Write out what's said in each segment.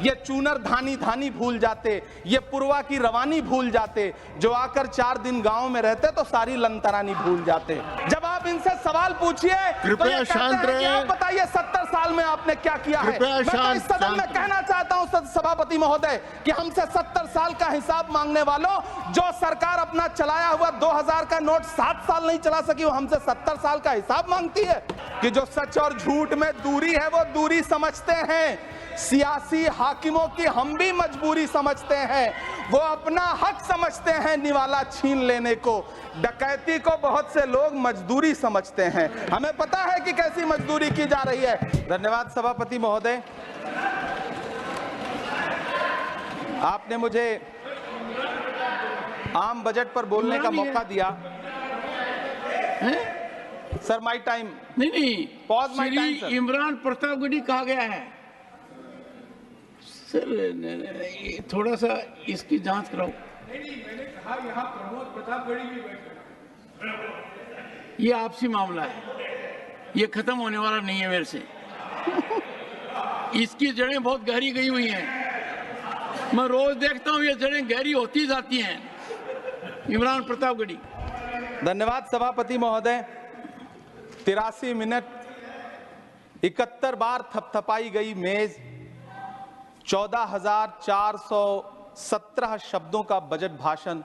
ये चूनर धानी धानी भूल जाते, ये पुरवा की रवानी भूल जाते, जो आकर 4 दिन गांव में रहते तो सारी लंतरानी भूल जाते। जब आप इनसे सवाल पूछिए तो ये शांत रहे। आप बताइए 70 साल में आपने क्या किया है। मैं तो इस सदन में कहना चाहता हूं सभापति महोदय कि हमसे 70 साल का हिसाब मांगने वालों, जो सरकार अपना चलाया हुआ 2000 का नोट 7 साल नहीं चला सकी, वो हमसे 70 साल का हिसाब मांगती है। कि जो सच और झूठ में दूरी है वो दूरी समझते हैं, सियासी हाकिमों की हम भी मजबूरी समझते हैं। वो अपना हक समझते हैं निवाला छीन लेने को, डकैती को बहुत से लोग मजदूरी समझते हैं। हमें पता है कि कैसी मजदूरी की जा रही है। धन्यवाद सभापति महोदय, आपने मुझे आम बजट पर बोलने का मौका दिया। सर माई टाइम नहीं, pause my time sir. Imran Pratapgarhi कहा गया है सर, थोड़ा सा इसकी जांच कराओ। मैंने कहा यहाँ प्रमोद प्रतापगढ़ी भी बैठे। ये आपसी मामला है, ये खत्म होने वाला नहीं है मेरे से। इसकी जड़ें बहुत गहरी गई हुई हैं, मैं रोज देखता हूँ ये जड़ें गहरी होती जाती हैं। इमरान प्रतापगढ़ी। धन्यवाद सभापति महोदय। 83 मिनट 71 बार थपथपाई गई मेज, 14,417 शब्दों का बजट भाषण,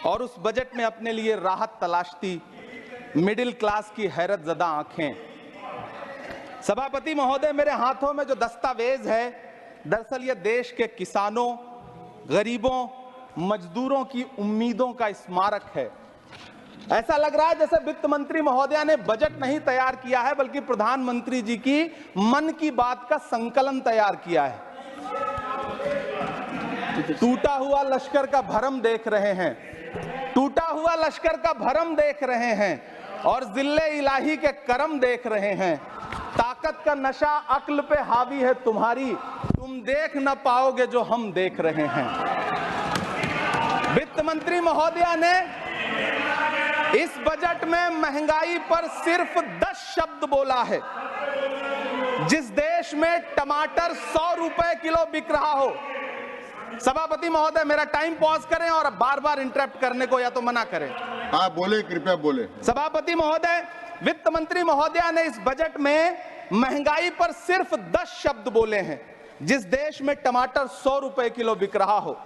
और उस बजट में अपने लिए राहत तलाशती मिडिल क्लास की हैरत ज़दा आंखें। सभापति महोदय, मेरे हाथों में जो दस्तावेज है, दरअसल ये देश के किसानों, गरीबों, मजदूरों की उम्मीदों का स्मारक है। ऐसा लग रहा है जैसे वित्त मंत्री महोदया ने बजट नहीं तैयार किया है, बल्कि प्रधानमंत्री जी की मन की बात का संकलन तैयार किया है। टूटा हुआ लश्कर का भरम देख रहे हैं, टूटा हुआ लश्कर का भरम देख रहे हैं, और जिल्ले इलाही के करम देख रहे हैं। ताकत का नशा अक्ल पे हावी है तुम्हारी, तुम देख न पाओगे जो हम देख रहे हैं। वित्त मंत्री महोदया ने इस बजट में महंगाई पर सिर्फ 10 शब्द बोला है। जिस देश में टमाटर 100 रुपए किलो बिक रहा हो। सभापति महोदय, मेरा टाइम पॉज करें और बार बार इंटरप्ट करने को या तो मना करें। हाँ बोले, कृपया बोले। सभापति महोदय, वित्त मंत्री महोदया ने इस बजट में महंगाई पर सिर्फ 10 शब्द बोले हैं। जिस देश में टमाटर 100 रुपए किलो बिक रहा हो,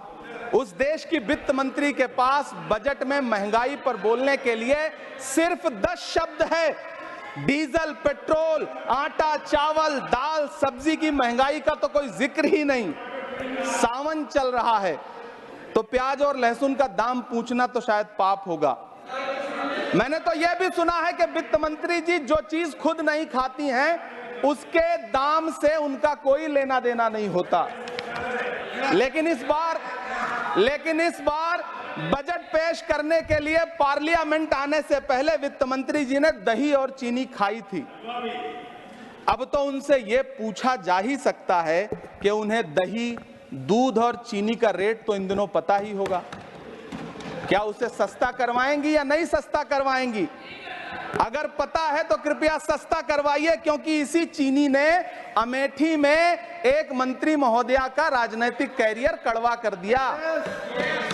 उस देश की वित्त मंत्री के पास बजट में महंगाई पर बोलने के लिए सिर्फ 10 शब्द है। डीजल, पेट्रोल, आटा, चावल, दाल, सब्जी की महंगाई का तो कोई जिक्र ही नहीं। सावन चल रहा है तो प्याज और लहसुन का दाम पूछना तो शायद पाप होगा। मैंने तो यह भी सुना है कि वित्त मंत्री जी जो चीज खुद नहीं खाती हैं, उसके दाम से उनका कोई लेना देना नहीं होता। लेकिन इस बार बजट पेश करने के लिए पार्लियामेंट आने से पहले वित्त मंत्री जी ने दही और चीनी खाई थी। अब तो उनसे यह पूछा जा ही सकता है कि उन्हें दही, दूध और चीनी का रेट तो इन दिनों पता ही होगा। क्या उसे सस्ता करवाएंगी या नहीं सस्ता करवाएंगी? अगर पता है तो कृपया सस्ता करवाइए, क्योंकि इसी चीनी ने अमेठी में एक मंत्री महोदया का राजनीतिक कैरियर कड़वा कर दिया।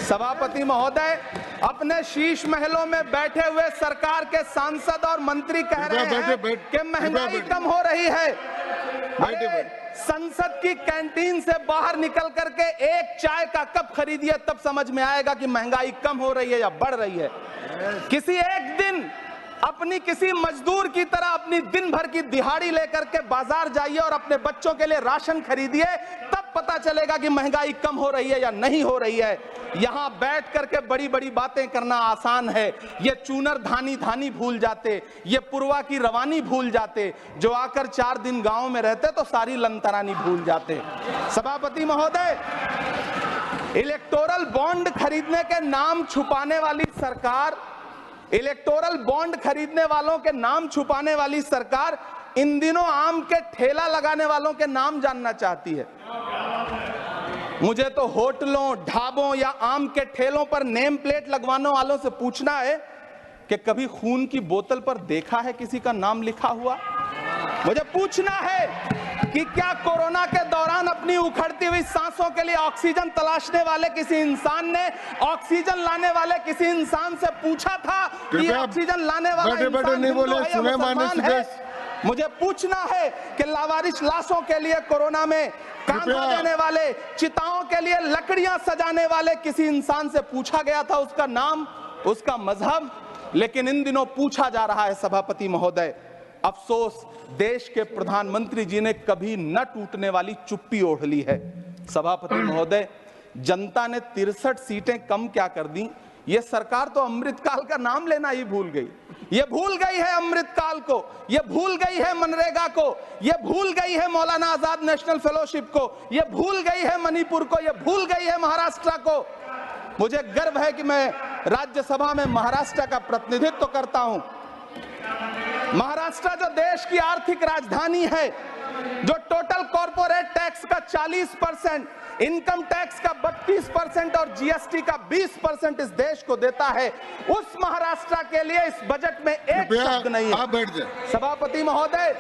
सभापति महोदय, अपने शीश महलों में बैठे हुए सरकार के सांसद और मंत्री कह रहे हैं कि महंगाई कम हो रही है। संसद की कैंटीन से बाहर निकल करके एक चाय का कप खरीदिए, तब समझ में आएगा कि महंगाई कम हो रही है या बढ़ रही है। किसी एक दिन अपनी किसी मजदूर की तरह अपनी दिन भर की दिहाड़ी लेकर के बाजार जाइए और अपने बच्चों के लिए राशन खरीदिए, तब पता चलेगा कि महंगाई कम हो रही है या नहीं हो रही है। यहां बैठ करके बड़ी बड़ी बातें करना आसान है। ये चूनर धानी धानी भूल जाते, ये पुरवा की रवानी भूल जाते, जो आकर 4 दिन गांव में रहते तो सारी लंतरानी भूल जाते। सभापति महोदय, इलेक्टोरल बॉन्ड खरीदने के नाम छुपाने वाली सरकार, इलेक्टोरल बॉन्ड खरीदने वालों के नाम छुपाने वाली सरकार इन दिनों आम के ठेला लगाने वालों के नाम जानना चाहती है। मुझे तो होटलों, ढाबों या आम के ठेलों पर नेम प्लेट लगवाने वालों से पूछना है कि कभी खून की बोतल पर देखा है किसी का नाम लिखा हुआ? मुझे पूछना है कि क्या कोरोना के दौरान अपनी उखड़ती हुई सांसों के लिए ऑक्सीजन तलाशने वाले किसी इंसान ने ऑक्सीजन लाने वाले किसी इंसान से पूछा था कि ऑक्सीजन लाने वाला इंसान हिंदू है या मुसलमान है? मुझे पूछना है कि लावारिश लाशों के लिए कोरोना में कांधा देने वाले, चिताओं के लिए लकड़ियां सजाने वाले किसी इंसान से पूछा गया था उसका नाम, उसका मजहब? लेकिन इन दिनों पूछा जा रहा है सभापति महोदय। अफसोस देश के प्रधानमंत्री जी ने कभी न टूटने वाली चुप्पी ओढ़ ली है। सभापति महोदय, जनता ने 63 सीटें कम क्या कर दी? ये सरकार तो अमृतकाल का नाम लेना ही भूल गई। ये भूल गई है अमृतकाल को, ये भूल गई है मनरेगा को, ये भूल गई है मौलाना आजाद नेशनल फेलोशिप को, ये भूल गई है मणिपुर को, ये भूल गई है महाराष्ट्र को। मुझे गर्व है कि मैं राज्यसभा में महाराष्ट्र का प्रतिनिधित्व करता हूं। महाराष्ट्र जो देश की आर्थिक राजधानी है, जो टोटल कॉर्पोरेट टैक्स का 40%, इनकम टैक्स का 32% और जीएसटी का 20% इस देश को देता है, उस महाराष्ट्र के लिए इस बजट में एक शब्द नहीं है। आप बैठ जाए। सभापति महोदय,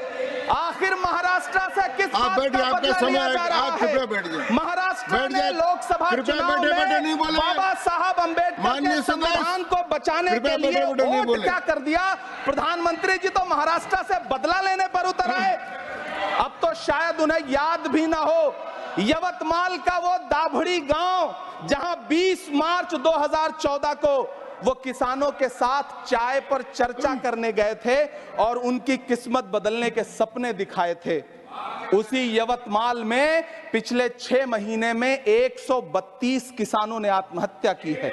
आखिर महाराष्ट्र से किस बात का बदला लिया जा रहा है? महाराष्ट्र में लोकसभा चुनाव में बाबा साहब अम्बेडकर के संविधान को बचाने के लिए वोट क्या कर दिया? प्रधानमंत्री जी तो महाराष्ट्र से बदला लेने पर उतर आए। अब तो शायद उन्हें याद भी ना हो यवतमाल का वो दाभड़ी गांव जहां 20 मार्च 2014 को वो किसानों के साथ चाय पर चर्चा करने गए थे और उनकी किस्मत बदलने के सपने दिखाए थे। उसी यवतमाल में पिछले 6 महीने में 132 किसानों ने आत्महत्या की है।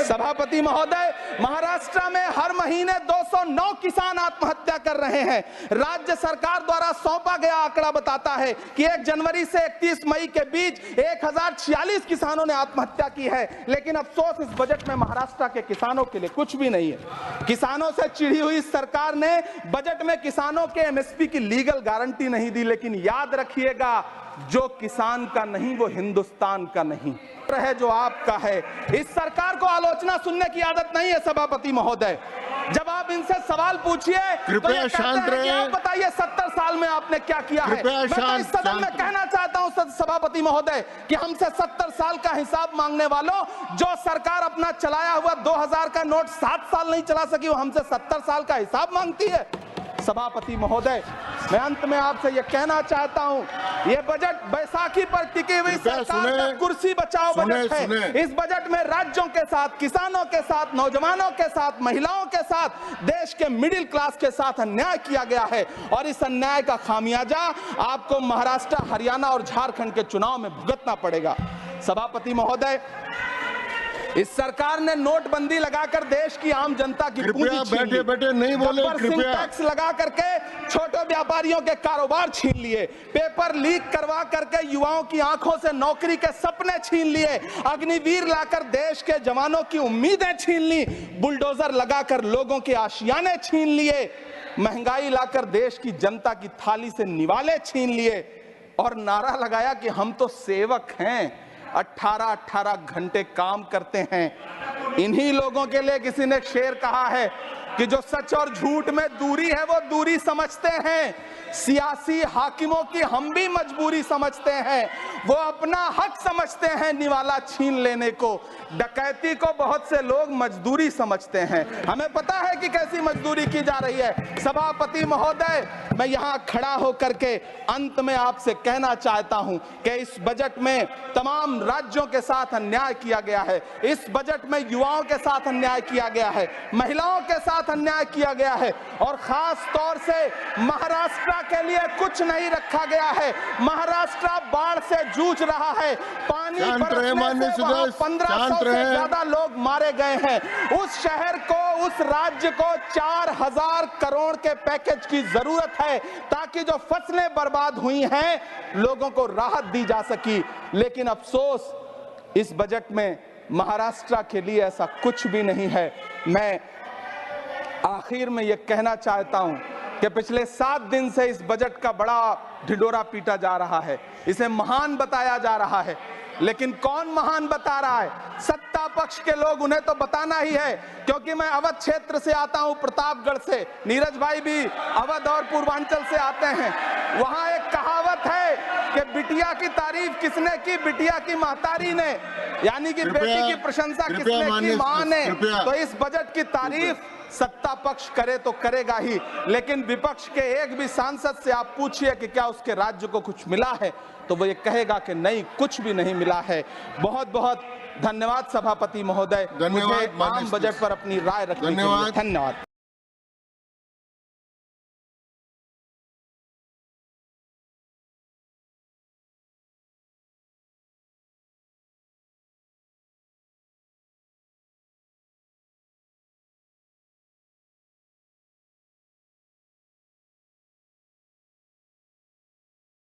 सभापति महोदय, महाराष्ट्र में हर महीने 209 किसान आत्महत्या कर रहे हैं। राज्य सरकार द्वारा सौंपा गया आंकड़ा बताता है कि 1 जनवरी से 31 मई के बीच 1046 किसानों ने आत्महत्या की है। लेकिन अफसोस, इस बजट में महाराष्ट्र के किसानों के लिए कुछ भी नहीं है। किसानों से चिढ़ी हुई सरकार ने बजट में किसानों के एमएसपी की लीगल गारंटी नहीं दी। लेकिन याद रखिएगा, जो किसान का नहीं वो हिंदुस्तान का नहीं है, जो आपका है। इस सरकार को आलोचना सुनने की आदत नहीं है सभापति महोदय। जब आप इनसे सवाल पूछिए तो ये शांत रहे। आप बताइए 70 साल में आपने क्या किया है? मैं तो इस सदन में कहना चाहता हूं सभापति महोदय कि हमसे 70 साल का हिसाब मांगने वालों, जो सरकार अपना चलाया हुआ 2000 का नोट 7 साल नहीं चला सकी, वो हमसे 70 साल का हिसाब मांगती है। सभापति महोदय, मैं अंत में आपसे यह कहना चाहता हूं, यह बजट बैसाखी पर टिकी हुई सरकार का कुर्सी बचाओ बजट है। इस बजट में राज्यों के साथ, किसानों के साथ, नौजवानों के साथ, महिलाओं के साथ, देश के मिडिल क्लास के साथ अन्याय किया गया है और इस अन्याय का खामियाजा आपको महाराष्ट्र, हरियाणा और झारखंड के चुनाव में भुगतना पड़ेगा। सभापति महोदय, इस सरकार ने नोटबंदी लगाकर देश की आम जनता की पूंजी छीन ली। बैठे नहीं बोले, कृपया। टैक्स लगा करके छोटे व्यापारियों के कारोबार छीन लिए, पेपर लीक करवा करके युवाओं की आंखों से नौकरी के सपने छीन लिए, अग्निवीर लाकर देश के जवानों की उम्मीदें छीन ली, बुलडोजर लगाकर लोगों के आशियाने छीन लिए, महंगाई लाकर देश की जनता की थाली से निवाले छीन लिए और नारा लगाया कि हम तो सेवक हैं, 18-18 घंटे काम करते हैं। इन्हीं लोगों के लिए किसी ने शेर कहा है कि जो सच और झूठ में दूरी है वो दूरी समझते हैं। सियासी हाकिमों की हम भी मजबूरी समझते हैं, वो अपना हक समझते हैं निवाला छीन लेने को। डकैती को बहुत से लोग मजदूरी समझते हैं। हमें पता है कि कैसी मजदूरी की जा रही है। सभापति महोदय, मैं यहां खड़ा होकर के अंत में आपसे कहना चाहता हूं कि इस बजट में तमाम राज्यों के साथ अन्याय किया गया है। इस बजट में युवाओं के साथ अन्याय किया गया है, महिलाओं के साथ अन्याय किया गया है और खास तौर से महाराष्ट्र के लिए कुछ नहीं रखा गया है। महाराष्ट्र बाढ़ से जूझ रहा है, पानी बरसने से वहां 1500 से ज्यादा लोग मारे गए हैं। उस शहर को, उस राज्य को 4000 करोड़ के पैकेज की जरूरत है ताकि जो फसलें बर्बाद हुई हैं लोगों को राहत दी जा सकी। लेकिन अफसोस, इस बजट में महाराष्ट्र के लिए ऐसा कुछ भी नहीं है। मैं आखिर में यह कहना चाहता हूं कि पिछले 7 दिन से इस बजट का बड़ा ढिंढोरा पीटा जा रहा है, इसे महान बताया जा रहा है। लेकिन कौन महान बता रहा है? सत्ता पक्ष के लोग, उन्हें तो बताना ही है। क्योंकि मैं अवध क्षेत्र से आता हूं, प्रतापगढ़ से, नीरज भाई भी अवध और पूर्वांचल से आते हैं। वहां एक कहावत कि बिटिया की तारीफ किसने की? बिटिया की महतारी ने, यानी कि बेटी की प्रशंसा किसने की? मां ने। तो इस बजट की तारीफ सत्ता पक्ष करे तो करेगा ही, लेकिन विपक्ष के एक भी सांसद से आप पूछिए कि क्या उसके राज्य को कुछ मिला है, तो वो ये कहेगा कि नहीं, कुछ भी नहीं मिला है। बहुत बहुत धन्यवाद सभापति महोदय, मुझे आम बजट पर अपनी राय रखने के लिए। धन्यवाद।